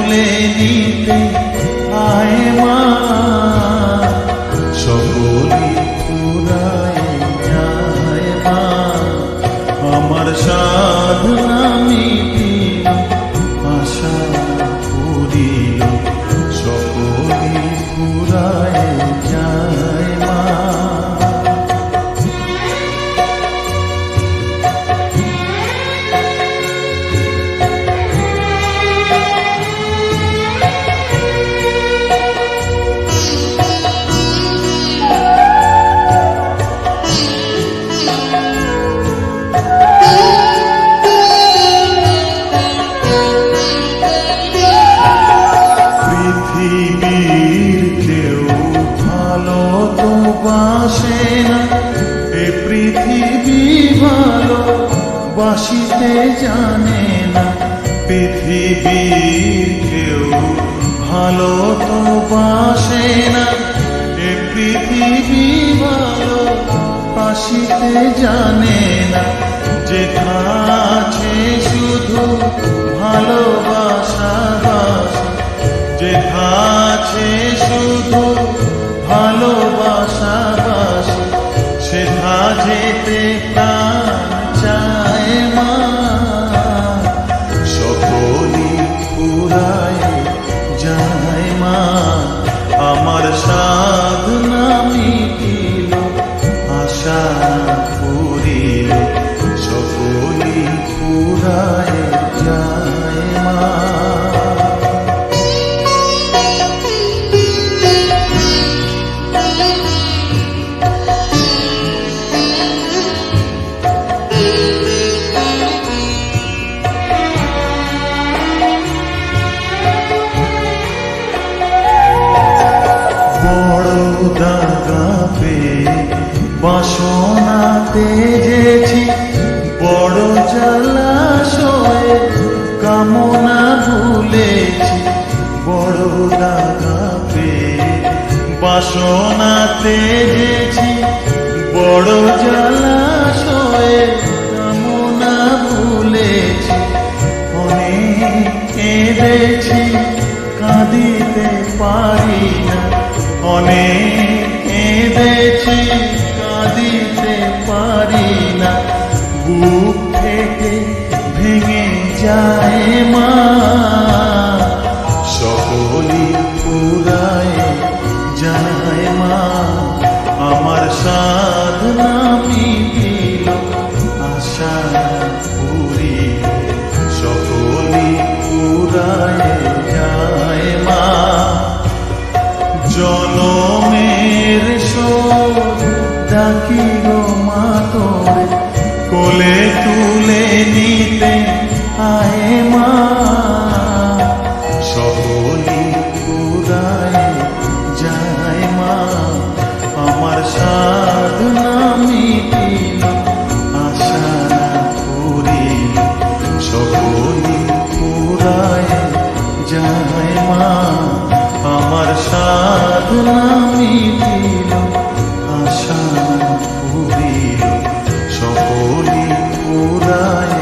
তুলে নিতে আয় মা, সকলি পুরায় যায় মা। আমার সাধনা মিটিল, আশা পুরিল, সকলি পুরায় যায় মা। পৃথিবীর কেউ ভালো তো বাসে না, এ পৃথিবী ভালো বাসিতে জানে না। পৃথিবীর কেউ ভালো তো বাসে না, এ পৃথিবী ভালো বাসিতে জানে না। যেথা আছে শুধু ভালোবাসা বাসা, যেথা আছে শুধু ভালোবাসা বাসা, সেথা যেতে প্রাণ চায় মা। সকলি পুরায় যায় মা, আমার সাধনা মিটিল, আশা পুরিল, সকলি পুরায় যায় মা। দাগা পেয়ে বাসনা তেজেছি, বড় জলাশয়ে কামনা ভুলেছি। বড় দাগা পেয়ে বাসনা তেজেছি, বড় জলাশয়ে কামনা ভুলেছি। অনেক কেঁদেছি, কাঁদিতে পারি না, অনেক কেঁদেছি, কাঁদিতে পারি না। বুক থেকে ভেঙে যায় মা, সকলি পুরায় যায় মা। আমার সাধনা মিটিল, আশা পুরিল, সকলি পুরায় যায় মা। জনমের শোধ ডাকি গো মা তোরে, কোলে তুলে নিতে আয় মা। সকলি পুরায় যায় মা, আমার সাধনা মিটিল, আশা পুরিল, সকলি পুরায় যায় মা। আমার সাধনা মিটিল, আশা পুরিল, সকলি পুরায়